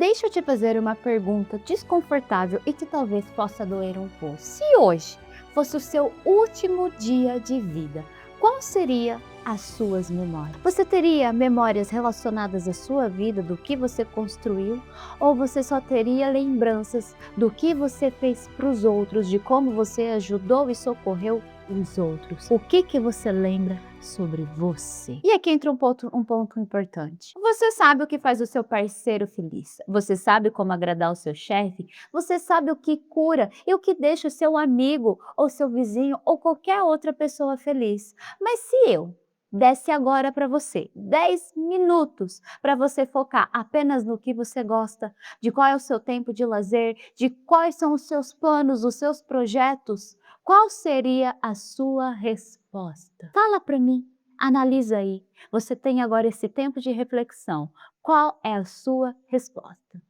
Deixa eu te fazer uma pergunta desconfortável e que talvez possa doer um pouco. Se hoje fosse o seu último dia de vida, qual seria as suas memórias? Você teria memórias relacionadas à sua vida, do que você construiu, ou você só teria lembranças do que você fez para os outros, de como você ajudou e socorreu os outros? O que você lembra sobre você? E aqui entra um ponto importante. Você sabe o que faz o seu parceiro feliz. Você sabe como agradar o seu chefe. Você sabe o que cura e o que deixa o seu amigo ou seu vizinho ou qualquer outra pessoa feliz. Mas se eu desse agora para você 10 minutos para você focar apenas no que você gosta, de qual é o seu tempo de lazer, de quais são os seus planos, os seus projetos, qual seria a sua resposta? Fala para mim, analisa aí. Você tem agora esse tempo de reflexão. Qual é a sua resposta?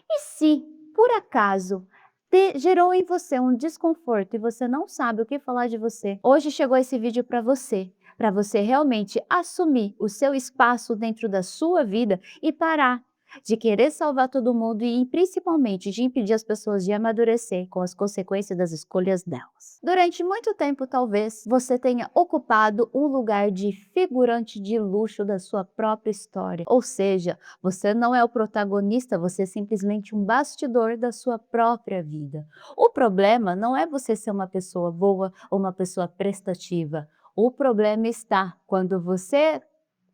E se, por acaso, gerou em você um desconforto e você não sabe o que falar de você, hoje chegou esse vídeo para você realmente assumir o seu espaço dentro da sua vida e parar de querer salvar todo mundo e principalmente de impedir as pessoas de amadurecer com as consequências das escolhas delas. Durante muito tempo, talvez, você tenha ocupado um lugar de figurante de luxo da sua própria história, ou seja, você não é o protagonista, você é simplesmente um bastidor da sua própria vida. O problema não é você ser uma pessoa boa ou uma pessoa prestativa. O problema está quando você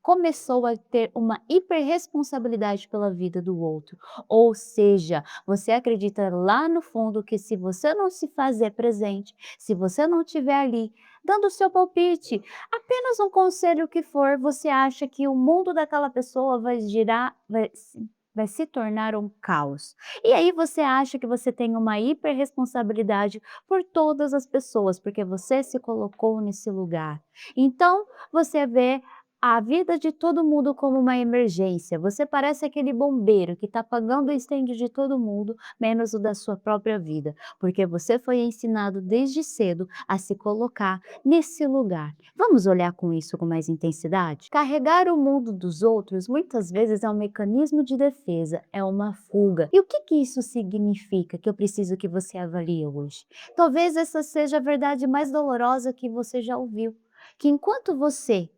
começou a ter uma hiperresponsabilidade pela vida do outro. Ou seja, você acredita lá no fundo que se você não se fazer presente, se você não estiver ali dando o seu palpite, apenas um conselho que for, você acha que o mundo daquela pessoa vai girar, vai se tornar um caos. E aí você acha que você tem uma hiperresponsabilidade por todas as pessoas, porque você se colocou nesse lugar. Então, você vê a vida de todo mundo como uma emergência. Você parece aquele bombeiro que está apagando o incêndio de todo mundo, menos o da sua própria vida, porque você foi ensinado desde cedo a se colocar nesse lugar. Vamos olhar com isso com mais intensidade? Carregar o mundo dos outros muitas vezes é um mecanismo de defesa, é uma fuga. E o que isso significa que eu preciso que você avalie hoje? Talvez essa seja a verdade mais dolorosa que você já ouviu, que enquanto você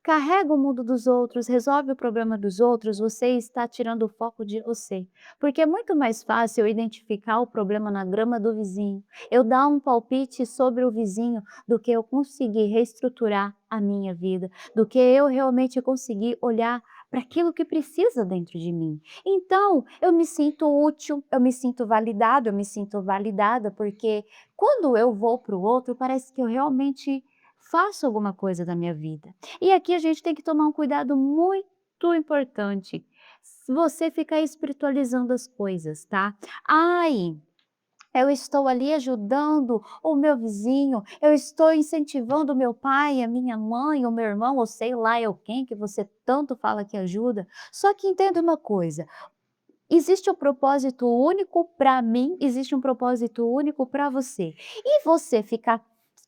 carrega o mundo dos outros, resolve o problema dos outros, você está tirando o foco de você. Porque é muito mais fácil eu identificar o problema na grama do vizinho, eu dar um palpite sobre o vizinho, do que eu conseguir reestruturar a minha vida, do que eu realmente conseguir olhar para aquilo que precisa dentro de mim. Então, eu me sinto útil, eu me sinto validado, eu me sinto validada, porque quando eu vou para o outro, parece que eu realmente faço alguma coisa da minha vida. E aqui a gente tem que tomar um cuidado muito importante. Se você ficar espiritualizando as coisas, tá? Ai, eu estou ali ajudando o meu vizinho, eu estou incentivando o meu pai, a minha mãe, o meu irmão, ou sei lá eu quem que você tanto fala que ajuda. Só que entenda uma coisa, existe um propósito único para mim, existe um propósito único para você. E você ficar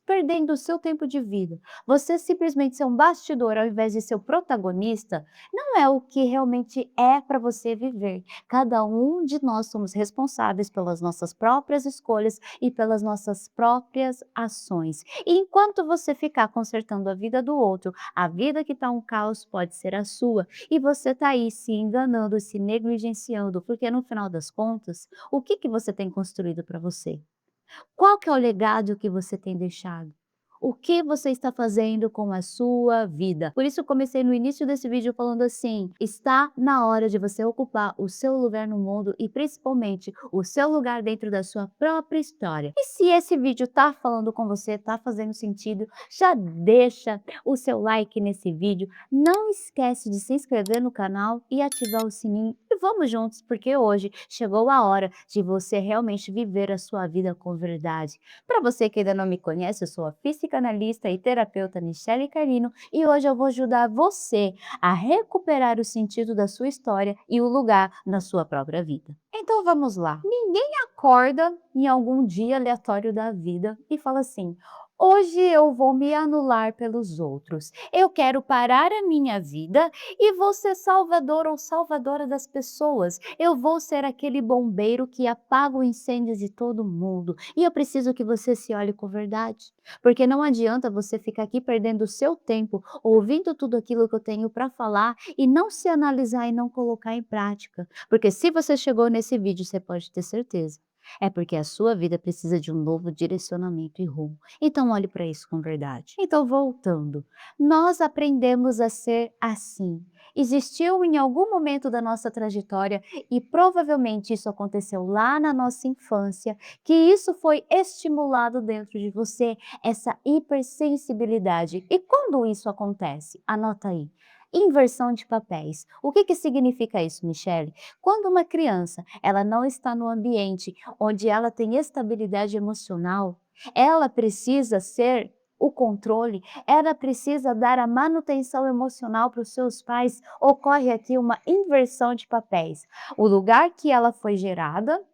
perdendo o seu tempo de vida, você simplesmente ser um bastidor ao invés de ser o protagonista, não é o que realmente é para você viver. Cada um de nós somos responsáveis pelas nossas próprias escolhas e pelas nossas próprias ações. E enquanto você ficar consertando a vida do outro, a vida que está um caos pode ser a sua. E você está aí se enganando, se negligenciando, porque no final das contas, o que você tem construído para você? Qual que é o legado que você tem deixado? O que você está fazendo com a sua vida? Por isso eu comecei no início desse vídeo falando assim, está na hora de você ocupar o seu lugar no mundo e principalmente o seu lugar dentro da sua própria história. E se esse vídeo está falando com você, está fazendo sentido, já deixa o seu like nesse vídeo. Não esquece de se inscrever no canal e ativar o sininho. E vamos juntos, porque hoje chegou a hora de você realmente viver a sua vida com verdade. Para você que ainda não me conhece, eu sou a psicanalista e terapeuta Michele Carlino e hoje eu vou ajudar você a recuperar o sentido da sua história e o lugar na sua própria vida. Então vamos lá. Ninguém acorda em algum dia aleatório da vida e fala assim: Hoje eu vou me anular pelos outros. Eu quero parar a minha vida e vou ser salvador ou salvadora das pessoas. Eu vou ser aquele bombeiro que apaga o incêndio de todo mundo. E eu preciso que você se olhe com verdade. Porque não adianta você ficar aqui perdendo o seu tempo ouvindo tudo aquilo que eu tenho para falar e não se analisar e não colocar em prática. Porque se você chegou nesse vídeo, você pode ter certeza. É porque a sua vida precisa de um novo direcionamento e rumo. Então olhe para isso com verdade. Então voltando, nós aprendemos a ser assim. Existiu em algum momento da nossa trajetória e provavelmente isso aconteceu lá na nossa infância, que isso foi estimulado dentro de você, essa hipersensibilidade. E quando isso acontece? Anota aí. Inversão de papéis. O que significa isso, Michele? Quando uma criança ela não está no ambiente onde ela tem estabilidade emocional, ela precisa ser o controle, ela precisa dar a manutenção emocional para os seus pais. Ocorre aqui uma inversão de papéis. O lugar que ela foi gerada,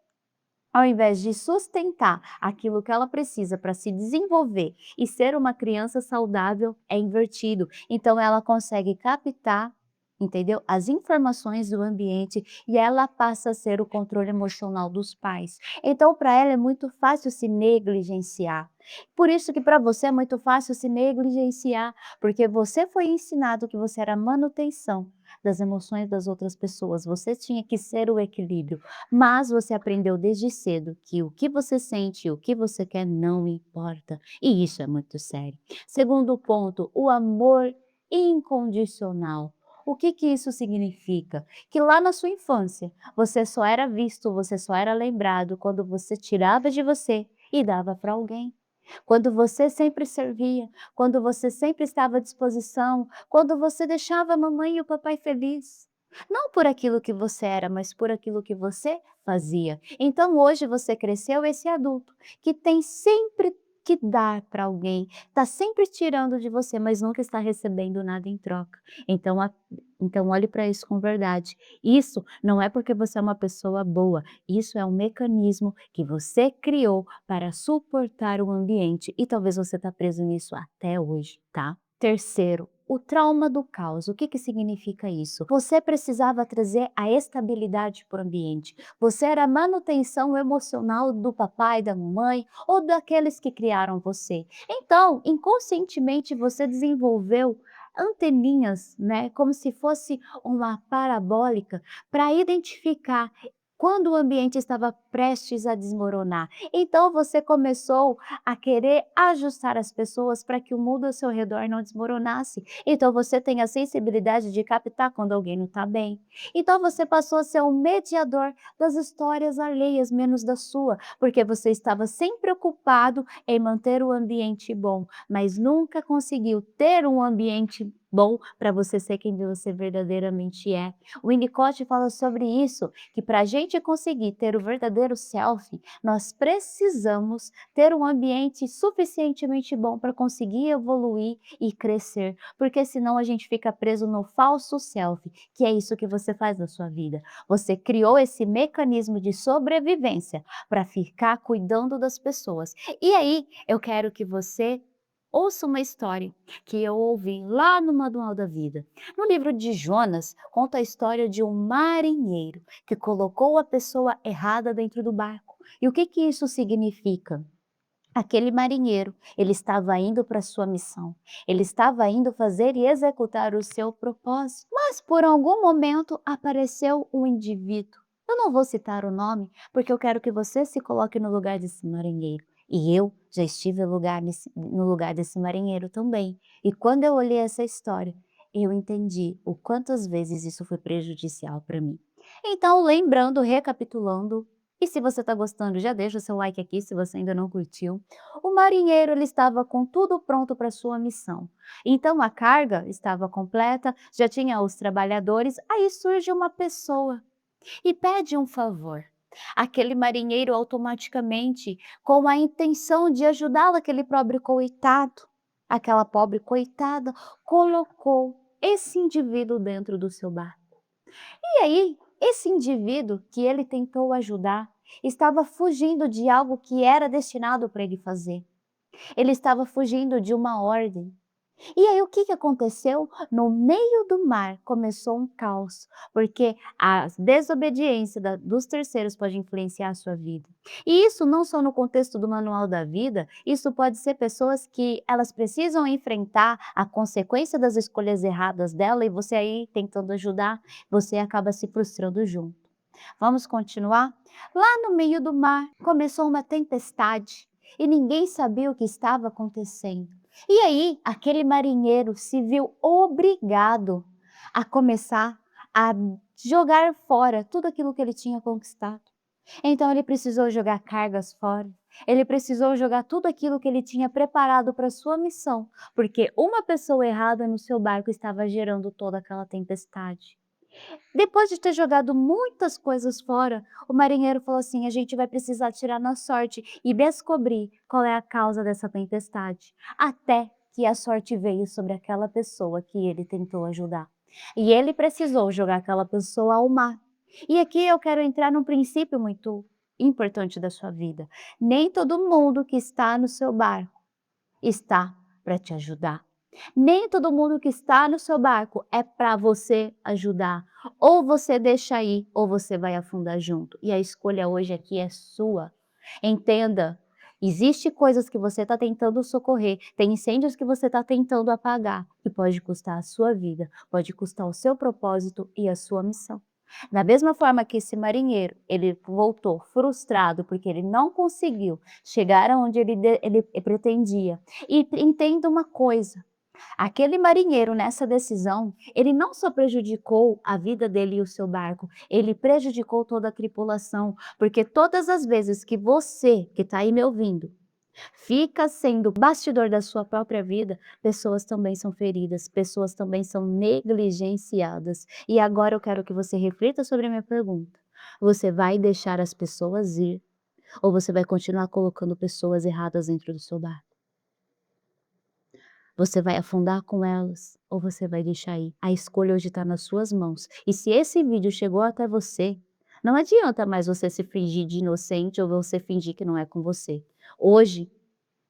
ao invés de sustentar aquilo que ela precisa para se desenvolver e ser uma criança saudável, é invertido. Então ela consegue captar, entendeu? As informações do ambiente e ela passa a ser o controle emocional dos pais. Então para ela é muito fácil se negligenciar. Por isso que para você é muito fácil se negligenciar, porque você foi ensinado que você era a manutenção das emoções das outras pessoas, você tinha que ser o equilíbrio. Mas você aprendeu desde cedo que o que você sente e o que você quer não importa, e isso é muito sério. Segundo ponto, o amor incondicional. O que isso significa? Que lá na sua infância, você só era visto, você só era lembrado quando você tirava de você e dava para alguém. Quando você sempre servia, quando você sempre estava à disposição, quando você deixava a mamãe e o papai feliz. Não por aquilo que você era, mas por aquilo que você fazia. Então hoje você cresceu esse adulto que tem sempre que dar para alguém, está sempre tirando de você, mas nunca está recebendo nada em troca. Então, então olhe para isso com verdade. Isso não é porque você é uma pessoa boa, isso é um mecanismo que você criou para suportar o ambiente e talvez você está preso nisso até hoje, tá? Terceiro, o trauma do caos. O que significa isso? Você precisava trazer a estabilidade para o ambiente. Você era a manutenção emocional do papai, da mamãe ou daqueles que criaram você. Então, inconscientemente você desenvolveu anteninhas, né, como se fosse uma parabólica para identificar quando o ambiente estava prestes a desmoronar. Então você começou a querer ajustar as pessoas para que o mundo ao seu redor não desmoronasse. Então você tem a sensibilidade de captar quando alguém não está bem. Então você passou a ser um mediador das histórias alheias, menos da sua, porque você estava sempre ocupado em manter o ambiente bom, mas nunca conseguiu ter um ambiente bom para você ser quem você verdadeiramente é. O Winnicott fala sobre isso, que para a gente conseguir ter o verdadeiro self, nós precisamos ter um ambiente suficientemente bom para conseguir evoluir e crescer, porque senão a gente fica preso no falso self, que é isso que você faz na sua vida. Você criou esse mecanismo de sobrevivência para ficar cuidando das pessoas. E aí, eu quero que você ouça uma história que eu ouvi lá no Manual da Vida. No livro de Jonas, conta a história de um marinheiro que colocou a pessoa errada dentro do barco. E o que isso significa? Aquele marinheiro, ele estava indo para sua missão, ele estava indo fazer e executar o seu propósito, mas por algum momento apareceu um indivíduo. Eu não vou citar o nome, porque eu quero que você se coloque no lugar desse marinheiro. E eu já estive no lugar desse marinheiro também. E quando eu olhei essa história, eu entendi o quantas vezes isso foi prejudicial para mim. Então, lembrando, recapitulando, e se você está gostando, já deixa o seu like aqui se você ainda não curtiu. O marinheiro ele estava com tudo pronto para sua missão. Então a carga estava completa, já tinha os trabalhadores, aí surge uma pessoa e pede um favor. Aquele marinheiro automaticamente, com a intenção de ajudá-lo, aquele pobre coitado, aquela pobre coitada, colocou esse indivíduo dentro do seu barco. E aí, esse indivíduo que ele tentou ajudar estava fugindo de algo que era destinado para ele fazer. Ele estava fugindo de uma ordem. E aí o que que aconteceu? No meio do mar começou um caos, porque a desobediência dos terceiros pode influenciar a sua vida. E isso não só no contexto do manual da vida, isso pode ser pessoas que elas precisam enfrentar a consequência das escolhas erradas dela e você aí tentando ajudar, você acaba se frustrando junto. Vamos continuar? Lá no meio do mar começou uma tempestade e ninguém sabia o que estava acontecendo. E aí, aquele marinheiro se viu obrigado a começar a jogar fora tudo aquilo que ele tinha conquistado. Então, ele precisou jogar cargas fora, ele precisou jogar tudo aquilo que ele tinha preparado para sua missão, porque uma pessoa errada no seu barco estava gerando toda aquela tempestade. Depois de ter jogado muitas coisas fora, o marinheiro falou assim: a gente vai precisar tirar na sorte e descobrir qual é a causa dessa tempestade. Até que a sorte veio sobre aquela pessoa que ele tentou ajudar. E ele precisou jogar aquela pessoa ao mar. E aqui eu quero entrar num princípio muito importante da sua vida. Nem todo mundo que está no seu barco está para te ajudar. Nem todo mundo que está no seu barco é para você ajudar. Ou você deixa ir, ou você vai afundar junto. E a escolha hoje aqui é sua. Entenda, existe coisas que você está tentando socorrer, tem incêndios que você está tentando apagar, e pode custar a sua vida, pode custar o seu propósito e a sua missão. Da mesma forma que esse marinheiro, ele voltou frustrado porque ele não conseguiu chegar aonde ele pretendia. E entenda uma coisa, aquele marinheiro nessa decisão, ele não só prejudicou a vida dele e o seu barco, ele prejudicou toda a tripulação, porque todas as vezes que você, que está aí me ouvindo, fica sendo bastidor da sua própria vida, pessoas também são feridas, pessoas também são negligenciadas. E agora eu quero que você reflita sobre a minha pergunta. Você vai deixar as pessoas ir ou você vai continuar colocando pessoas erradas dentro do seu barco? Você vai afundar com elas ou você vai deixar ir? A escolha hoje está nas suas mãos. E se esse vídeo chegou até você, não adianta mais você se fingir de inocente ou você fingir que não é com você. Hoje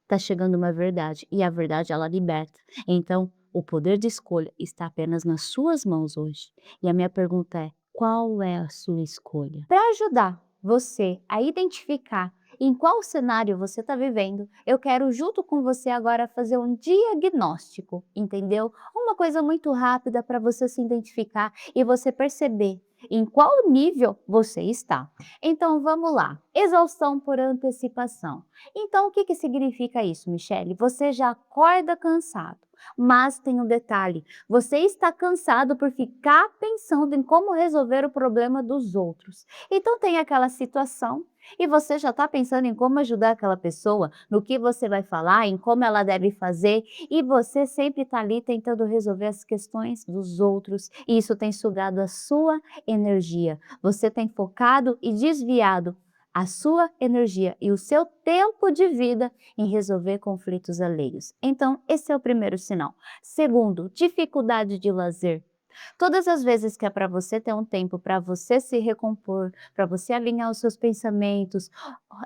está chegando uma verdade e a verdade ela liberta. Então, o poder de escolha está apenas nas suas mãos hoje. E a minha pergunta é: qual é a sua escolha? Para ajudar você a identificar em qual cenário você está vivendo, eu quero junto com você agora fazer um diagnóstico, entendeu? Uma coisa muito rápida para você se identificar e você perceber em qual nível você está. Então vamos lá. Exaustão por antecipação. Então, o que que significa isso, Michele? Você já acorda cansado, mas tem um detalhe: você está cansado por ficar pensando em como resolver o problema dos outros. Então, tem aquela situação e você já está pensando em como ajudar aquela pessoa, no que você vai falar, em como ela deve fazer, e você sempre está ali tentando resolver as questões dos outros, e isso tem sugado a sua energia. Você tem focado e desviado a sua energia e o seu tempo de vida em resolver conflitos alheios. Então, esse é o primeiro sinal. Segundo, dificuldade de lazer. Todas as vezes que é para você ter um tempo para você se recompor, para você alinhar os seus pensamentos,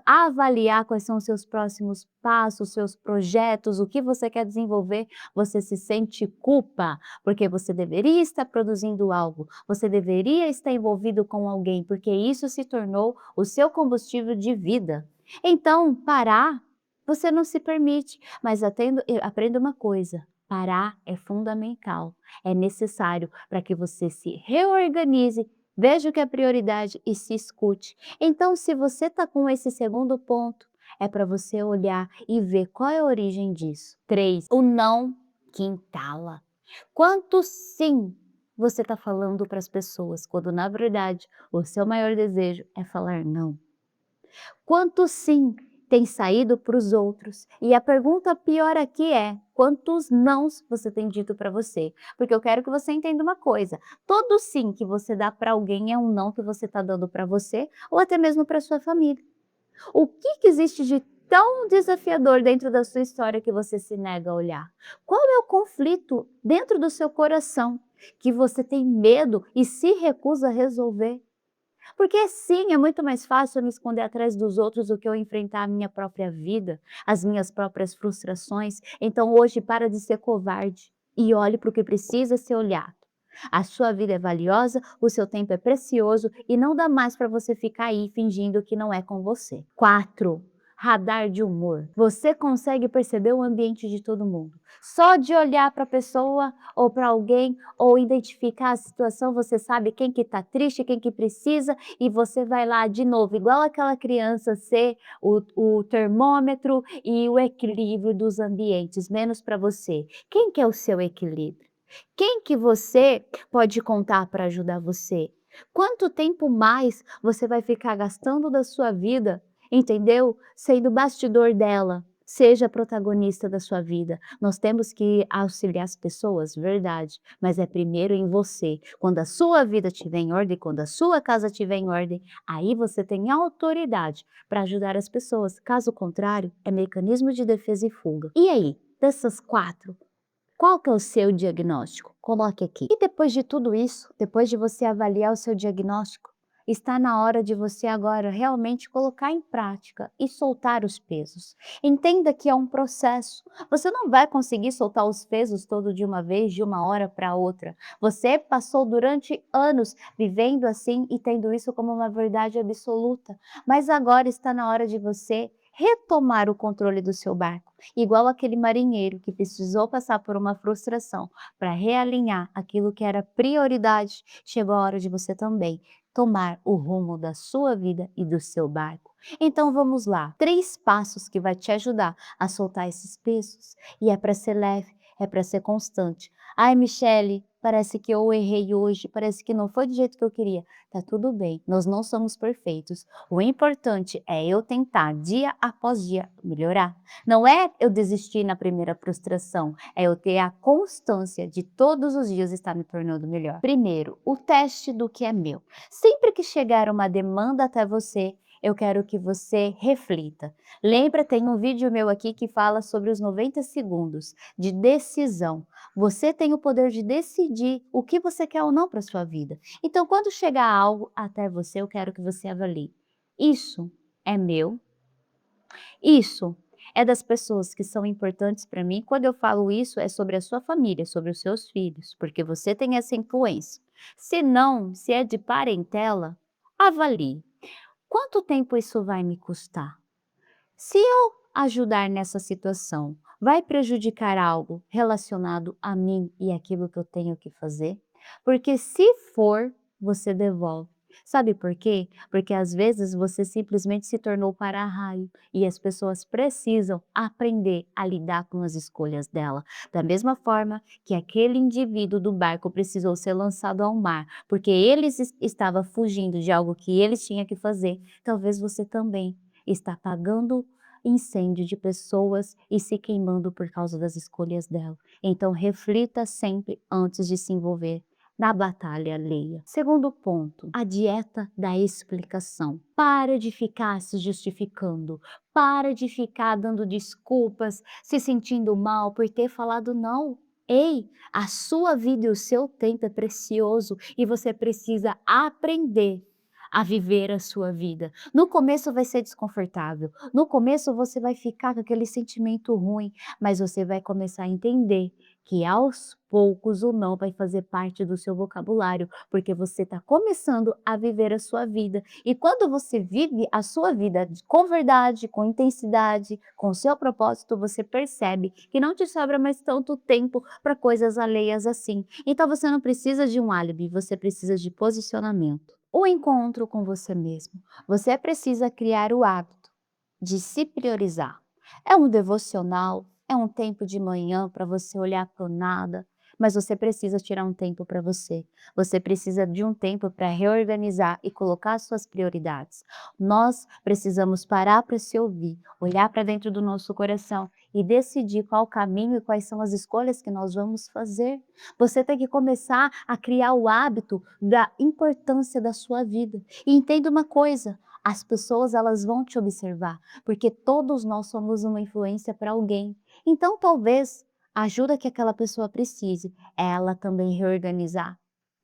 avaliar quais são os seus próximos passos, seus projetos, o que você quer desenvolver, você se sente culpa, porque você deveria estar produzindo algo, você deveria estar envolvido com alguém, porque isso se tornou o seu combustível de vida. Então, parar, você não se permite, mas aprenda uma coisa: parar é fundamental, é necessário para que você se reorganize, veja o que é prioridade e se escute. Então, se você está com esse segundo ponto, é para você olhar e ver qual é a origem disso. 3, o não que entala. Quanto sim você está falando para as pessoas, quando na verdade o seu maior desejo é falar não? Quanto sim tem saído para os outros? E a pergunta pior aqui é: quantos nãos você tem dito para você? Porque eu quero que você entenda uma coisa: todo sim que você dá para alguém é um não que você está dando para você ou até mesmo para sua família. O que que existe de tão desafiador dentro da sua história que você se nega a olhar? Qual é o conflito dentro do seu coração que você tem medo e se recusa a resolver? Porque sim, é muito mais fácil eu me esconder atrás dos outros do que eu enfrentar a minha própria vida, as minhas próprias frustrações. Então hoje para de ser covarde e olhe para o que precisa ser olhado. A sua vida é valiosa, o seu tempo é precioso e não dá mais para você ficar aí fingindo que não é com você. 4. Radar de humor. Você consegue perceber o ambiente de todo mundo. Só de olhar para a pessoa ou para alguém ou identificar a situação, você sabe quem que está triste, quem que precisa e você vai lá de novo, igual aquela criança, ser o termômetro e o equilíbrio dos ambientes, menos para você. Quem que é o seu equilíbrio? Quem que você pode contar para ajudar você? Quanto tempo mais você vai ficar gastando da sua vida, entendeu? Sendo bastidor dela. Seja protagonista da sua vida. Nós temos que auxiliar as pessoas, verdade, mas é primeiro em você. Quando a sua vida estiver em ordem, quando a sua casa estiver em ordem, aí você tem autoridade para ajudar as pessoas. Caso contrário, é mecanismo de defesa e fuga. E aí, dessas 4, qual que é o seu diagnóstico? Coloque aqui. E depois de tudo isso, depois de você avaliar o seu diagnóstico, está na hora de você agora realmente colocar em prática e soltar os pesos. Entenda que é um processo. Você não vai conseguir soltar os pesos todo de uma vez, de uma hora para outra. Você passou durante anos vivendo assim e tendo isso como uma verdade absoluta. Mas agora está na hora de você retomar o controle do seu barco. Igual aquele marinheiro que precisou passar por uma frustração para realinhar aquilo que era prioridade, chegou a hora de você também tomar o rumo da sua vida e do seu barco. Então vamos lá, 3 passos que vai te ajudar a soltar esses pesos e é para ser leve, é para ser constante. Ai, Michele, parece que eu errei hoje, parece que não foi do jeito que eu queria. Tá tudo bem, nós não somos perfeitos. O importante é eu tentar dia após dia melhorar. Não é eu desistir na primeira frustração, é eu ter a constância de todos os dias estar me tornando melhor. Primeiro, o teste do que é meu. Sempre que chegar uma demanda até você, eu quero que você reflita. Lembra, tem um vídeo meu aqui que fala sobre os 90 segundos de decisão. Você tem o poder de decidir o que você quer ou não para sua vida. Então, quando chegar algo até você, eu quero que você avalie. Isso é meu? Isso é das pessoas que são importantes para mim. Quando eu falo isso, é sobre a sua família, sobre os seus filhos, porque você tem essa influência. Se não, se é de parentela, avalie. Quanto tempo isso vai me custar? Se eu ajudar nessa situação, vai prejudicar algo relacionado a mim e aquilo que eu tenho que fazer? Porque se for, você devolve. Sabe por quê? Porque às vezes você simplesmente se tornou para-raio e as pessoas precisam aprender a lidar com as escolhas dela. Da mesma forma que aquele indivíduo do barco precisou ser lançado ao mar, porque estava fugindo de algo que eles tinham que fazer, talvez você também está pagando incêndio de pessoas e se queimando por causa das escolhas dela. Então reflita sempre antes de se envolver na batalha alheia. Segundo ponto, a dieta da explicação. Para de ficar se justificando, para de ficar dando desculpas, se sentindo mal por ter falado não. Ei, a sua vida e o seu tempo é precioso e você precisa aprender a viver a sua vida. No começo vai ser desconfortável, no começo você vai ficar com aquele sentimento ruim, mas você vai começar a entender que aos poucos o não vai fazer parte do seu vocabulário, porque você está começando a viver a sua vida. E quando você vive a sua vida com verdade, com intensidade, com o seu propósito, você percebe que não te sobra mais tanto tempo para coisas alheias assim. Então você não precisa de um álibi, você precisa de posicionamento. O encontro com você mesmo. Você precisa criar o hábito de se priorizar. É um devocional, é um tempo de manhã para você olhar para o nada, mas você precisa tirar um tempo para você. Você precisa de um tempo para reorganizar e colocar as suas prioridades. Nós precisamos parar para se ouvir, olhar para dentro do nosso coração e decidir qual o caminho e quais são as escolhas que nós vamos fazer. Você tem que começar a criar o hábito da importância da sua vida. E entenda uma coisa, as pessoas elas vão te observar, porque todos nós somos uma influência para alguém. Então talvez a ajuda que aquela pessoa precise é ela também reorganizar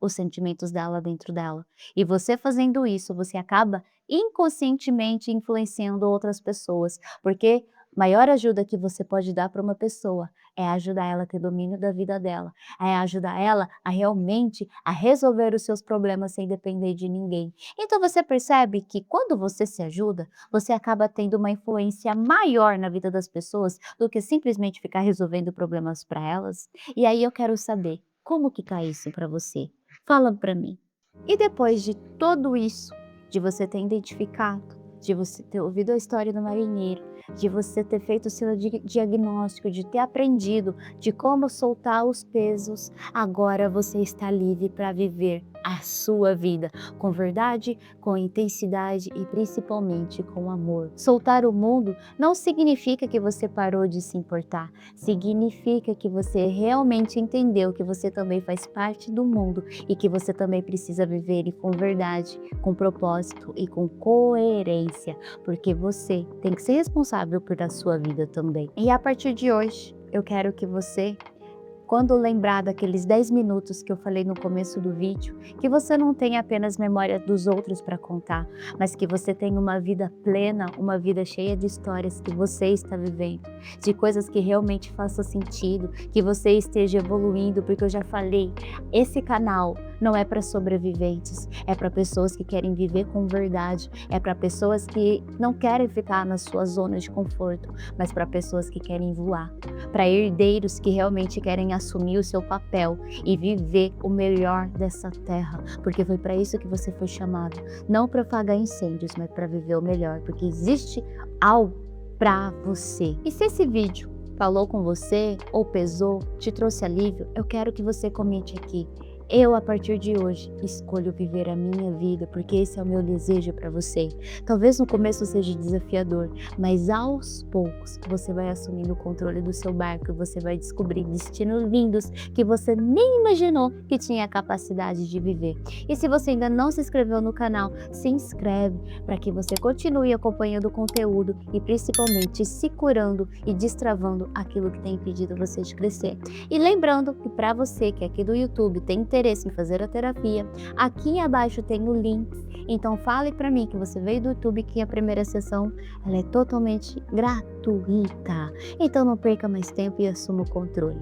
os sentimentos dela dentro dela. E você fazendo isso, você acaba inconscientemente influenciando outras pessoas, porque maior ajuda que você pode dar para uma pessoa é ajudar ela a ter domínio da vida dela, é ajudar ela a realmente a resolver os seus problemas sem depender de ninguém. Então você percebe que quando você se ajuda, você acaba tendo uma influência maior na vida das pessoas do que simplesmente ficar resolvendo problemas para elas? E aí eu quero saber, como que tá isso para você? Fala para mim. E depois de tudo isso, de você ter identificado, de você ter ouvido a história do marinheiro, de você ter feito o seu diagnóstico, de ter aprendido de como soltar os pesos, agora você está livre para viver a sua vida com verdade, com intensidade e principalmente com amor. Soltar o mundo não significa que você parou de se importar, significa que você realmente entendeu que você também faz parte do mundo e que você também precisa viver com verdade, com propósito e com coerência, porque você tem que ser responsável por a sua vida também. E a partir de hoje, eu quero que você, quando lembrar daqueles 10 minutos que eu falei no começo do vídeo, que você não tenha apenas memória dos outros para contar, mas que você tenha uma vida plena, uma vida cheia de histórias que você está vivendo, de coisas que realmente façam sentido, que você esteja evoluindo, porque eu já falei, esse canal não é para sobreviventes, é para pessoas que querem viver com verdade, é para pessoas que não querem ficar na sua zona de conforto, mas para pessoas que querem voar, para herdeiros que realmente querem assumir o seu papel e viver o melhor dessa terra, porque foi para isso que você foi chamado, não para apagar incêndios, mas para viver o melhor, porque existe algo para você. E se esse vídeo falou com você, ou pesou, te trouxe alívio, eu quero que você comente aqui. Eu, a partir de hoje, escolho viver a minha vida, porque esse é o meu desejo para você. Talvez no começo seja desafiador, mas aos poucos você vai assumindo o controle do seu barco e você vai descobrir destinos lindos que você nem imaginou que tinha a capacidade de viver. E se você ainda não se inscreveu no canal, se inscreve para que você continue acompanhando o conteúdo e principalmente se curando e destravando aquilo que tem impedido você de crescer. E lembrando que para você que aqui do YouTube tem interesse em fazer a terapia, aqui abaixo tem o link, então fale para mim que você veio do YouTube, que a primeira sessão ela é totalmente gratuita, então não perca mais tempo e assuma o controle.